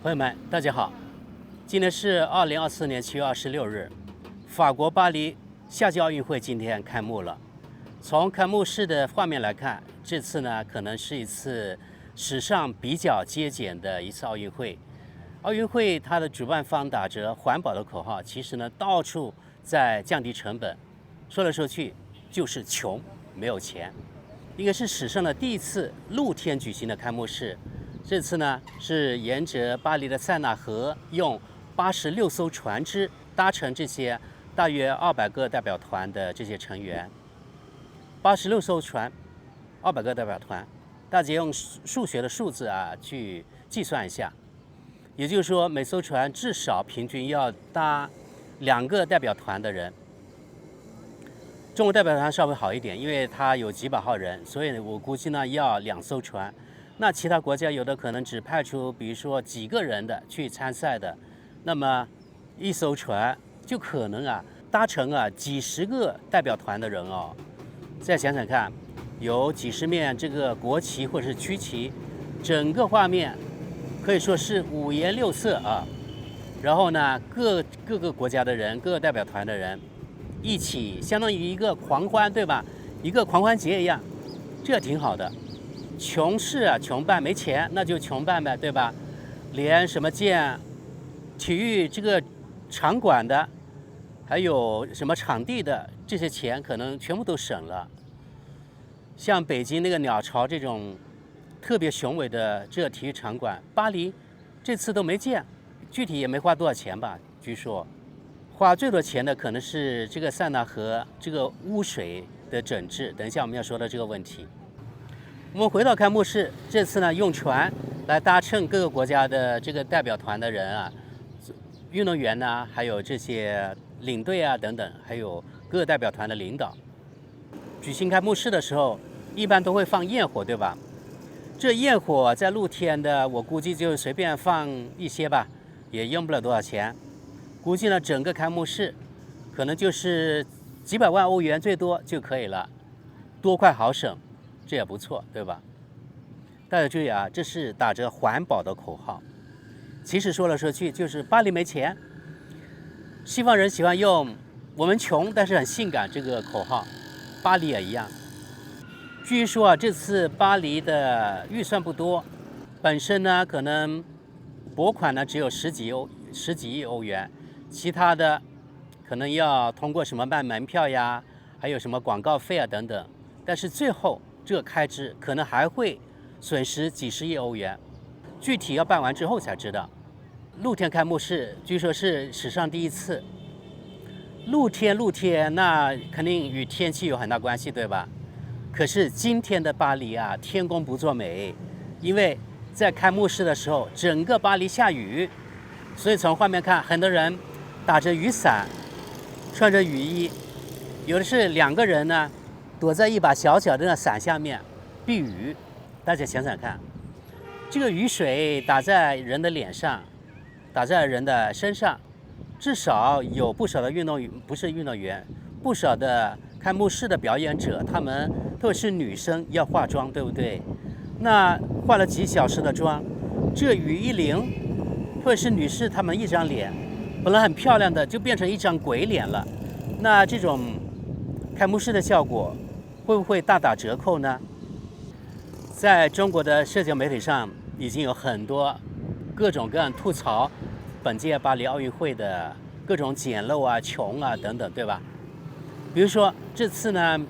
朋友们，大家好，今天是2024年7月26日，法国巴黎夏季奥运会今天开幕了。从开幕式的画面来看，这次呢可能是一次史上比较节俭的一次奥运会。奥运会它的主办方打着环保的口号，其实呢到处在降低成本，说来说去就是穷，没有钱。应该是史上的第一次露天举行的开幕式。这次呢是沿着巴黎的塞纳河，用86艘船只搭乘这些大约200个代表团的这些成员。86艘船，200个代表团，大家用数学的数字去计算一下，也就是说每艘船至少平均要搭2个代表团的人。中国代表团稍微好一点，因为它有几百号人，所以我估计呢要2艘船。那其他国家有的可能只派出比如说几个人的去参赛的，那么1艘船就可能搭乘几十个代表团的人哦。再想想看，有几十面这个国旗或者是区旗，整个画面可以说是五颜六色啊。然后呢，各个国家的人，各个代表团的人一起，相当于一个狂欢，对吧？一个狂欢节一样，这挺好的。穷是穷办，没钱那就穷办呗，对吧？连什么建体育这个场馆的，还有什么场地的这些钱，可能全部都省了。像北京那个鸟巢这种特别雄伟的这体育场馆，巴黎这次都没建，具体也没花多少钱吧？据说花最多钱的可能是这个塞纳河这个污水的整治，等一下我们要说到这个问题。我们回到开幕式，这次呢用船来搭乘各个国家的这个代表团的人运动员呢，还有这些领队等等，还有各个代表团的领导。举行开幕式的时候，一般都会放焰火，对吧？这焰火在露天的，我估计就随便放一些吧，也用不了多少钱。估计呢，整个开幕式可能就是几百万欧元最多就可以了，多快好省。这也不错，对吧？大家注意这是打着环保的口号。其实说来说去就是巴黎没钱，西方人喜欢用我们穷但是很性感这个口号，巴黎也一样。据说这次巴黎的预算不多，本身呢可能拨款呢只有十几亿欧元，其他的可能要通过什么卖门票呀，还有什么广告费等等，但是最后这个开支可能还会损失几十亿欧元，具体要办完之后才知道。露天开幕式据说是史上第一次。露天那肯定与天气有很大关系，对吧？可是今天的巴黎天公不作美，因为在开幕式的时候整个巴黎下雨，所以从画面看，很多人打着雨伞，穿着雨衣，有的是2个人呢躲在一把小小的伞下面避雨。大家想想看，这个雨水打在人的脸上，打在人的身上，至少有不少的不少的开幕式的表演者，他们特别是女生要化妆，对不对？那化了几小时的妆，这雨一淋，特别是女士，她们一张脸本来很漂亮的，就变成一张鬼脸了。那这种开幕式的效果会不会大打折扣呢？在中国的社交媒体上已经有很多各种各样吐槽本届巴黎奥运会的各种简陋穷等等，对吧？比如说这次呢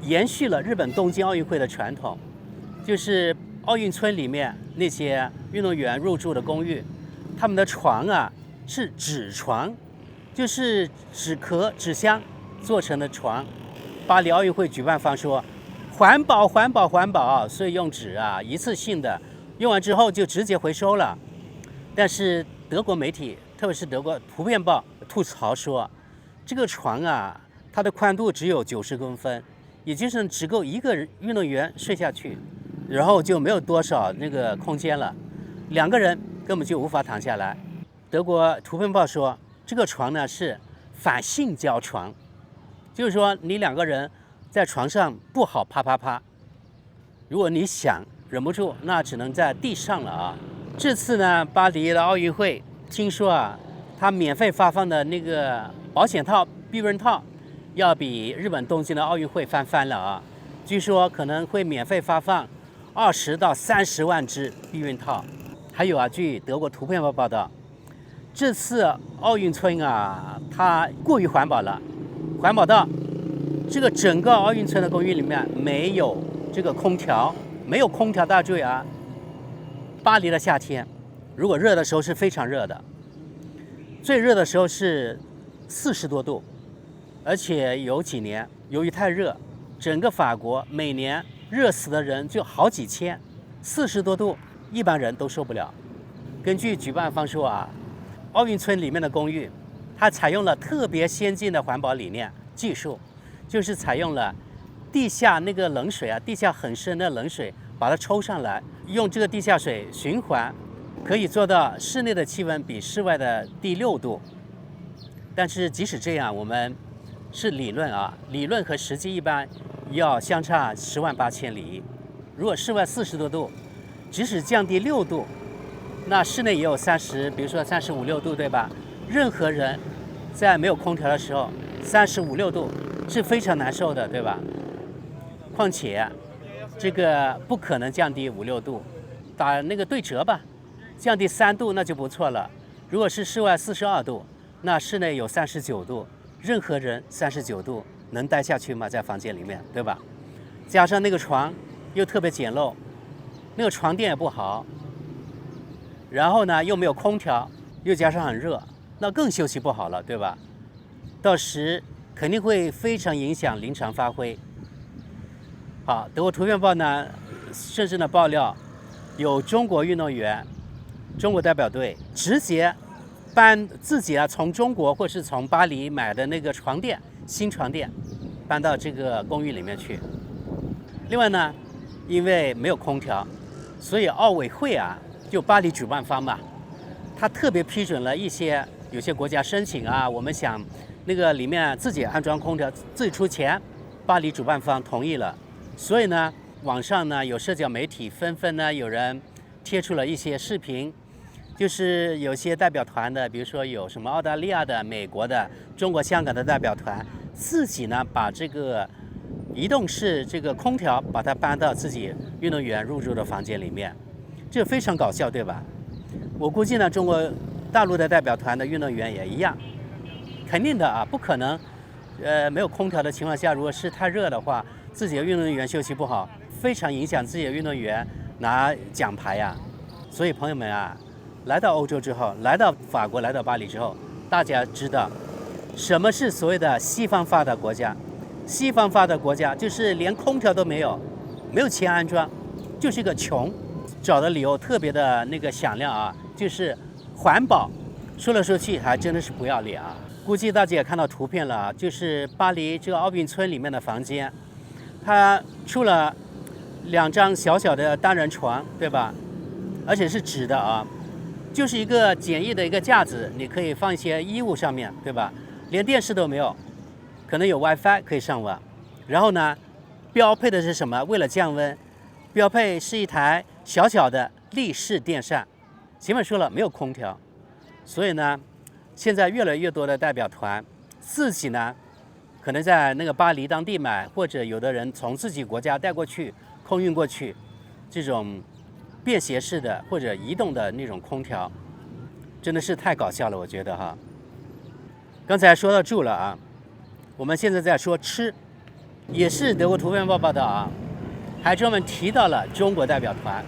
延续了日本东京奥运会的传统，就是奥运村里面那些运动员入住的公寓，他们的床是纸床，就是纸壳纸箱做成的床。巴黎奥运会举办方说环保，所以用纸一次性的，用完之后就直接回收了。但是德国媒体，特别是德国《图片报》吐槽说，这个床它的宽度只有90公分，也就是只够一个运动员睡下去，然后就没有多少那个空间了，2个人根本就无法躺下来。德国《图片报》说，这个床呢是反性交床，就是说你2个人在床上不好啪啪啪，如果你想忍不住，那只能在地上了这次呢，巴黎的奥运会，听说啊，它免费发放的那个保险套、避孕套，要比日本东京的奥运会翻了啊！据说可能会免费发放20到30万只避孕套。还有啊，据德国图片报报道，这次奥运村啊，它过于环保了，环保到这个整个奥运村的公寓里面没有这个空调，没有空调，大家注意啊！巴黎的夏天，如果热的时候是非常热的，最热的时候是40多度，而且有几年由于太热，整个法国每年热死的人就好几千，40多度一般人都受不了。根据举办方说啊，奥运村里面的公寓，它采用了特别先进的环保理念技术，就是采用了地下那个冷水啊，地下很深的冷水，把它抽上来，用这个地下水循环，可以做到室内的气温比室外的低6度。但是即使这样，我们是理论啊，理论和实际一般要相差10万8千里。如果室外40多度，即使降低6度，那室内也有30，比如说35、6度，对吧？任何人在没有空调的时候，35、6度是非常难受的，对吧？况且这个不可能降低5、6度，打那个对折吧，降低3度那就不错了。如果是室外42度，那室内有39度，任何人39度能待下去吗？在房间里面，对吧？加上那个床又特别简陋，那个床垫也不好，然后呢又没有空调，又加上很热，那更休息不好了，对吧？到时肯定会非常影响临场发挥。好，德国图片报呢，甚至呢爆料，有中国运动员、中国代表队直接搬自己啊从中国或是从巴黎买的那个床垫，新床垫，搬到这个公寓里面去。另外呢，因为没有空调，所以奥委会啊，就巴黎主办方嘛，他特别批准了有些国家申请啊，我们想那个里面自己安装空调，自己出钱，巴黎主办方同意了。所以呢，网上呢有社交媒体纷纷呢有人贴出了一些视频，就是有些代表团的，比如说有什么澳大利亚的、美国的、中国香港的代表团，自己呢把这个移动式这个空调把它搬到自己运动员入住的房间里面，这非常搞笑，对吧？我估计呢，中国大陆的代表团的运动员也一样，肯定的啊，不可能，没有空调的情况下，如果是太热的话，自己的运动员休息不好，非常影响自己的运动员拿奖牌呀。所以朋友们啊，来到欧洲之后，来到法国，来到巴黎之后，大家知道什么是所谓的西方发达国家。西方发达国家就是连空调都没有，没有钱安装，就是一个穷。找的理由特别的那个响亮啊，就是环保。说来说去还真的是不要脸啊！估计大家也看到图片了啊，就是巴黎这个奥运村里面的房间，它出了2张小小的单人床，对吧？而且是纸的啊，就是一个简易的一个架子，你可以放一些衣物上面，对吧？连电视都没有，可能有 WiFi 可以上网。然后呢，标配的是什么？为了降温，标配是一台小小的立式电扇。前面说了没有空调，所以呢，现在越来越多的代表团自己呢，可能在那个巴黎当地买，或者有的人从自己国家带过去，空运过去，这种便携式的或者移动的那种空调，真的是太搞笑了，我觉得哈。刚才说到住了啊，我们现在在说吃，也是德国图片报报道啊，还专门提到了中国代表团。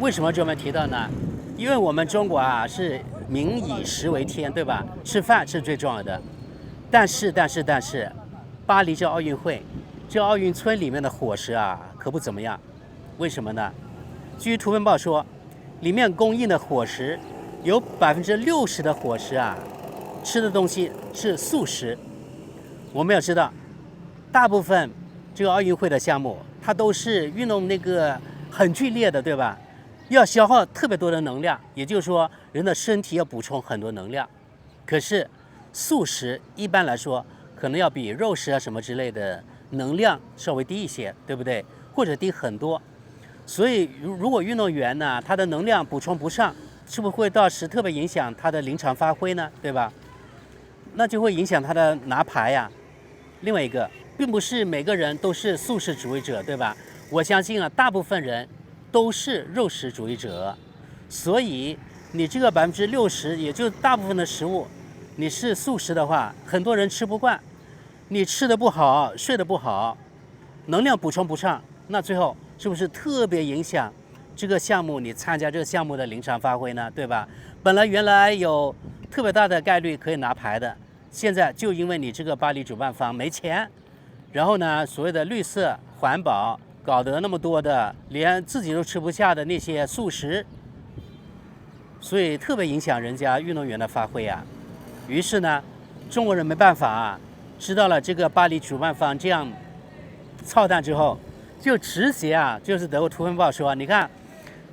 为什么专门提到呢？因为我们中国啊是民以食为天，对吧？吃饭是最重要的。但是，巴黎这奥运会，这奥运村里面的伙食啊可不怎么样。为什么呢？据图片报说，里面供应的伙食有60%的伙食啊，吃的东西是素食。我们要知道，大部分这个奥运会的项目，它都是运动那个很剧烈的，对吧？要消耗特别多的能量，也就是说，人的身体要补充很多能量。可是素食一般来说，可能要比肉食啊什么之类的能量稍微低一些，对不对？或者低很多。所以如果运动员呢，他的能量补充不上，是不是会到时特别影响他的临场发挥呢？对吧？那就会影响他的拿牌呀。另外一个，并不是每个人都是素食主义者，对吧？我相信啊，大部分人都是肉食主义者，所以你这个60%，也就大部分的食物，你是素食的话，很多人吃不惯，你吃的不好，睡得不好，能量补充不上，那最后是不是特别影响这个项目你参加这个项目的临场发挥呢？对吧？本来原来有特别大的概率可以拿牌的，现在就因为你这个巴黎主办方没钱，然后呢，所谓的绿色环保搞得那么多的连自己都吃不下的那些素食，所以特别影响人家运动员的发挥啊。于是呢，中国人没办法啊，知道了这个巴黎主办方这样操蛋之后，就直接啊，就是德国图片报说，你看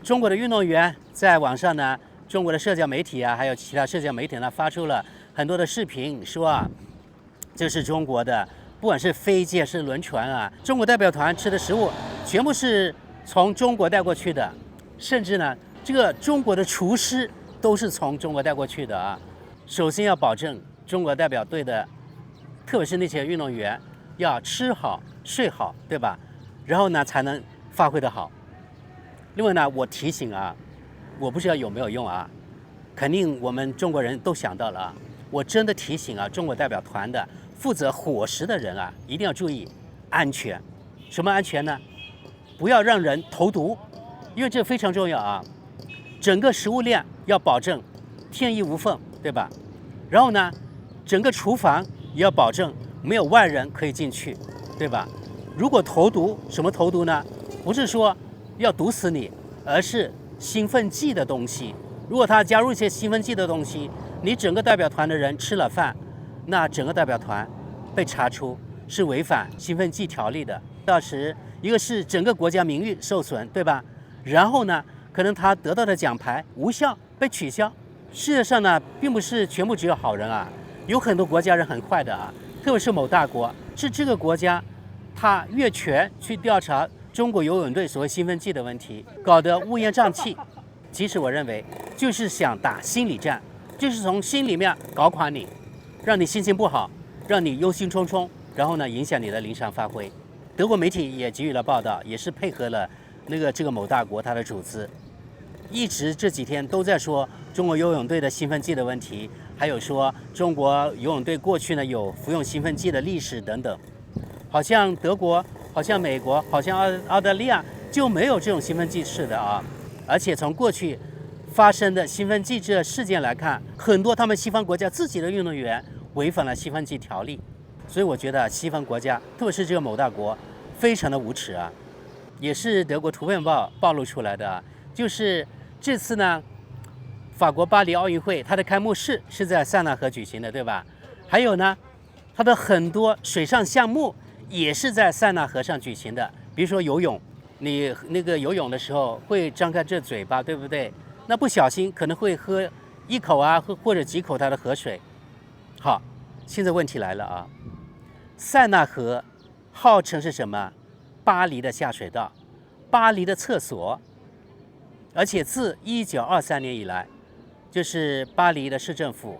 中国的运动员在网上呢，中国的社交媒体啊，还有其他社交媒体呢，发出了很多的视频，说啊，这是中国的，不管是飞机还是轮船啊，中国代表团吃的食物全部是从中国带过去的，甚至呢，这个中国的厨师都是从中国带过去的啊。首先要保证中国代表队的，特别是那些运动员要吃好睡好，对吧？然后呢才能发挥得好。另外呢，我提醒啊，我不知道有没有用啊，肯定我们中国人都想到了啊。我真的提醒啊，中国代表团的负责伙食的人啊，一定要注意安全。什么安全呢？不要让人投毒，因为这非常重要啊。整个食物链要保证天衣无缝，对吧？然后呢，整个厨房也要保证没有外人可以进去，对吧？如果投毒，什么投毒呢？不是说要毒死你，而是兴奋剂的东西。如果他加入一些兴奋剂的东西，你整个代表团的人吃了饭，那整个代表团被查出是违反兴奋剂条例的，到时一个是整个国家名誉受损，对吧？然后呢，可能他得到的奖牌无效被取消。世界上呢，并不是全部只有好人啊，有很多国家人很坏的啊，特别是某大国，是这个国家他越权去调查中国游泳队所谓兴奋剂的问题，搞得乌烟瘴气。其实我认为就是想打心理战，就是从心里面搞垮你，让你心情不好，让你忧心忡忡，然后呢影响你的临场发挥。德国媒体也给予了报道，也是配合了这个某大国他的主资，一直这几天都在说中国游泳队的兴奋剂的问题，还有说中国游泳队过去呢有服用兴奋剂的历史等等。好像德国，好像美国，好像澳大利亚就没有这种兴奋剂式的啊。而且从过去发生的兴奋剂这事件来看，很多他们西方国家自己的运动员违反了兴奋剂条例。所以我觉得西方国家，特别是这个某大国，非常的无耻啊。也是德国图片报暴露出来的啊，就是这次呢，法国巴黎奥运会它的开幕式是在塞纳河举行的，对吧？还有呢，它的很多水上项目也是在塞纳河上举行的，比如说游泳，你那个游泳的时候会张开这嘴巴，对不对？那不小心可能会喝一口啊，或者几口它的河水。好，现在问题来了啊，塞纳河号称是什么？巴黎的下水道，巴黎的厕所。而且自1923年以来，就是巴黎的市政府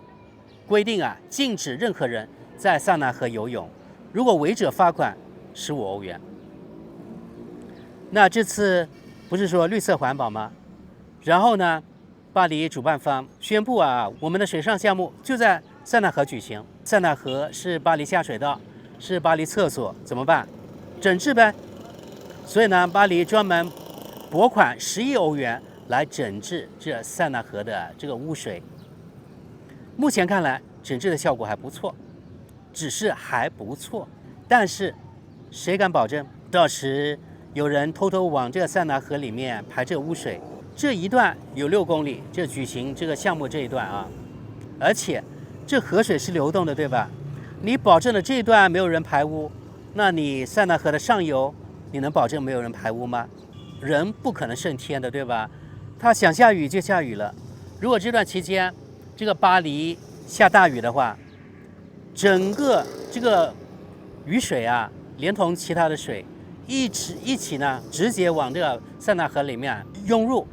规定啊，禁止任何人在塞纳河游泳，如果违者罚款15欧元。那这次不是说绿色环保吗？然后呢，巴黎主办方宣布啊，我们的水上项目就在塞纳河举行。塞纳河是巴黎下水道，是巴黎厕所，怎么办？整治呗。所以呢，巴黎专门拨款10亿欧元来整治这塞纳河的这个污水。目前看来，整治的效果还不错，只是还不错。但是，谁敢保证到时有人偷偷往这个塞纳河里面排这个污水？这一段有6公里，这举行这个项目这一段啊，而且这河水是流动的，对吧？你保证了这一段没有人排污，那你塞纳河的上游，你能保证没有人排污吗？人不可能胜天的，对吧？他想下雨就下雨了。如果这段期间这个巴黎下大雨的话，整个这个雨水啊，连同其他的水，一起呢，直接往这个塞纳河里面涌入，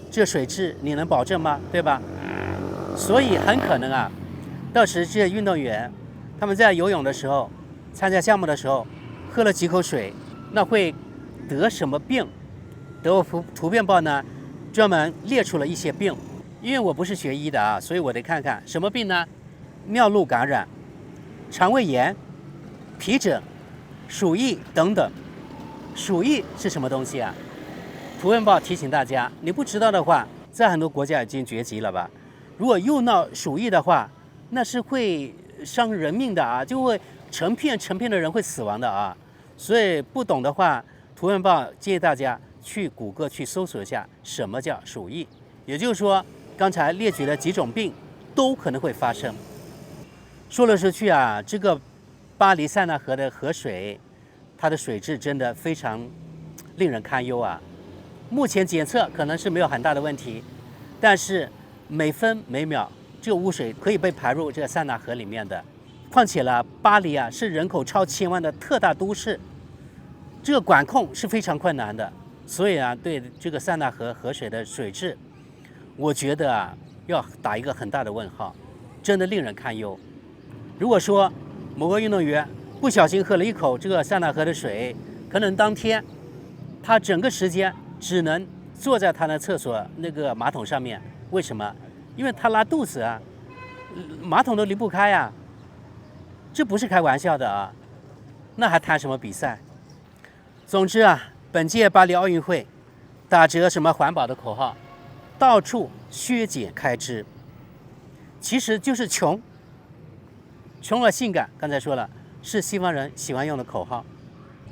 这水质你能保证吗？对吧？所以很可能啊，到时这些运动员他们在游泳的时候，参加项目的时候，喝了几口水，那会得什么病？德国图片报呢，专门列出了一些病。因为我不是学医的啊，所以我得看看什么病呢？尿路感染、肠胃炎、皮疹、鼠疫等等。鼠疫是什么东西啊？图片报提醒大家，你不知道的话，在很多国家已经绝迹了吧？如果又闹鼠疫的话，那是会伤人命的啊，就会成片的人会死亡的啊。所以不懂的话，图片报建议大家去谷歌去搜索一下什么叫鼠疫，也就是说，刚才列举的几种病都可能会发生。说来说去啊，这个巴黎塞纳河的河水，它的水质真的非常令人堪忧啊。目前检测可能是没有很大的问题，但是每分每秒这个污水可以被排入这个塞纳河里面的。况且呢，巴黎啊是人口超1000万的特大都市，这个管控是非常困难的。所以啊，对这个塞纳河河水的水质，我觉得啊要打一个很大的问号，真的令人堪忧。如果说某个运动员不小心喝了一口这个塞纳河的水，可能当天他整个时间只能坐在他的厕所那个马桶上面。为什么？因为他拉肚子啊，马桶都离不开啊，这不是开玩笑的啊，那还谈什么比赛？总之啊，本届巴黎奥运会打着什么环保的口号，到处削减开支，其实就是穷而性感。刚才说了，是西方人喜欢用的口号，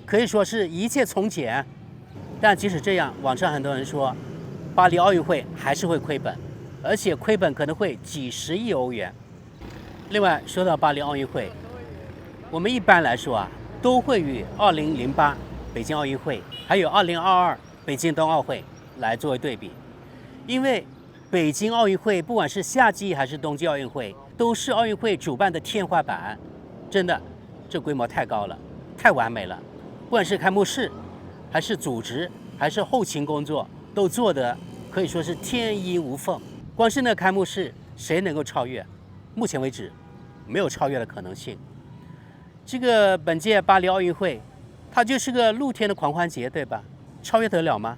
可以说是一切从简。但即使这样，网上很多人说，巴黎奥运会还是会亏本，而且亏本可能会几十亿欧元。另外，说到巴黎奥运会，我们一般来说啊，都会与2008北京奥运会还有2022北京冬奥会来作为对比，因为北京奥运会不管是夏季还是冬季奥运会，都是奥运会主办的天花板，真的，这规模太高了，太完美了。不管是开幕式，还是组织，还是后勤工作，都做得可以说是天衣无缝。光是那开幕式，谁能够超越？目前为止，没有超越的可能性。这个本届巴黎奥运会，它就是个露天的狂欢节，对吧？超越得了吗？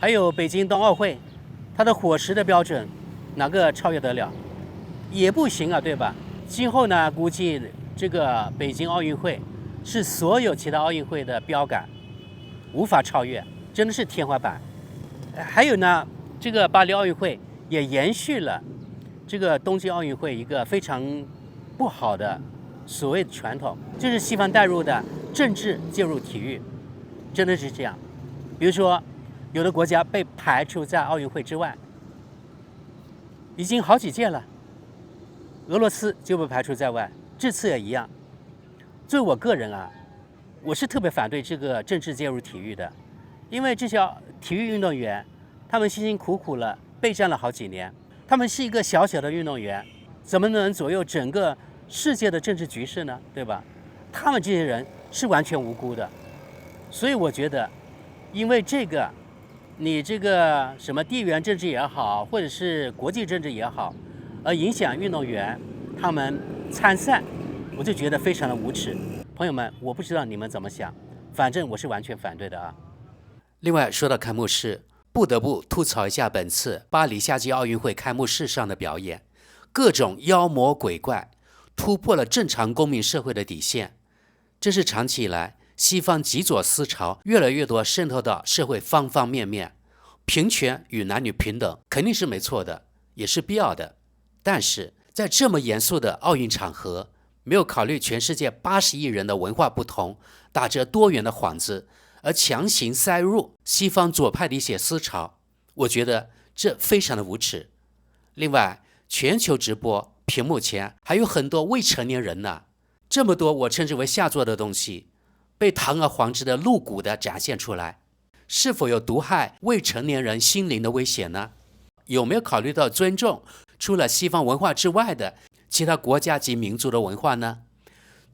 还有北京冬奥会，它的伙食的标准，哪个超越得了？也不行啊，对吧？今后呢，估计这个北京奥运会是所有其他奥运会的标杆，无法超越，真的是天花板。还有呢，这个巴黎奥运会也延续了这个东京奥运会一个非常不好的所谓的传统，就是西方带入的政治介入体育，真的是这样。比如说，有的国家被排除在奥运会之外，已经好几届了。俄罗斯就被排除在外，这次也一样。作为我个人啊，我是特别反对这个政治介入体育的，因为这些体育运动员，他们辛辛苦苦了备战了好几年，他们是一个小小的运动员，怎么能左右整个世界的政治局势呢？对吧？他们这些人是完全无辜的，所以我觉得，因为这个，你这个什么地缘政治也好，或者是国际政治也好，而影响运动员他们参赛，我就觉得非常的无耻。朋友们，我不知道你们怎么想，反正我是完全反对的啊。另外，说到开幕式，不得不吐槽一下本次巴黎夏季奥运会开幕式上的表演，各种妖魔鬼怪，突破了正常公民社会的底线。这是长期以来西方极左思潮越来越多渗透到社会方方面面。平权与男女平等肯定是没错的，也是必要的。但是在这么严肃的奥运场合，没有考虑全世界80亿人的文化不同，打着多元的幌子，而强行塞入西方左派的一些思潮，我觉得这非常的无耻。另外，全球直播屏幕前还有很多未成年人呢，这么多我称之为下作的东西，被堂而皇之的露骨的展现出来，是否有毒害未成年人心灵的危险呢？有没有考虑到尊重除了西方文化之外的其他国家及民族的文化呢？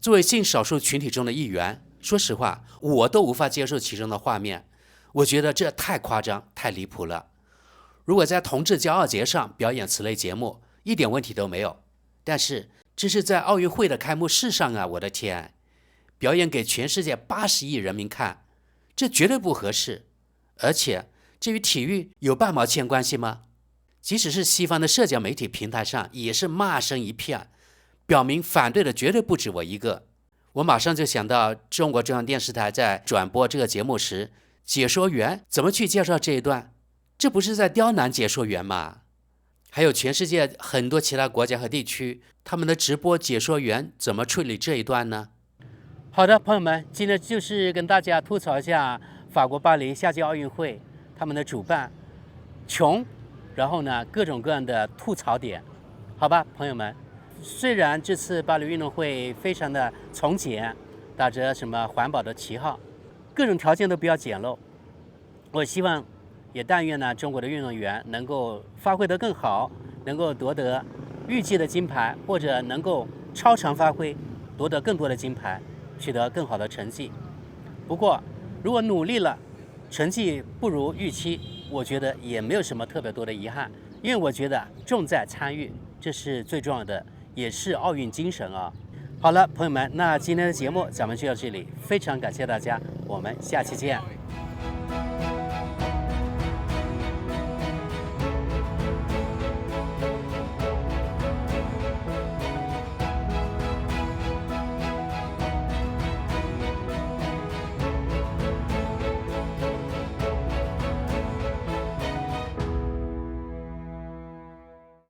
作为性少数群体中的一员，说实话，我都无法接受其中的画面，我觉得这太夸张、太离谱了。如果在同志骄傲节上表演此类节目，一点问题都没有。但是这是在奥运会的开幕式上啊，我的天！表演给全世界80亿人民看，这绝对不合适。而且这与体育有半毛钱关系吗？即使是西方的社交媒体平台上也是骂声一片，表明反对的绝对不止我一个。我马上就想到中国中央电视台在转播这个节目时，解说员怎么去介绍这一段，这不是在刁难解说员吗？还有全世界很多其他国家和地区，他们的直播解说员怎么处理这一段呢？好的，朋友们，今天就是跟大家吐槽一下法国巴黎夏季奥运会他们的主办穷，然后呢各种各样的吐槽点，好吧，朋友们。虽然这次巴黎运动会非常的从简，打着什么环保的旗号，各种条件都比较简陋。我希望，也但愿呢，中国的运动员能够发挥得更好，能够夺得预计的金牌，或者能够超常发挥，夺得更多的金牌，取得更好的成绩。不过，如果努力了，成绩不如预期，我觉得也没有什么特别多的遗憾，因为我觉得重在参与，这是最重要的。也是奥运精神啊！好了，朋友们，那今天的节目咱们就到这里，非常感谢大家，我们下期见。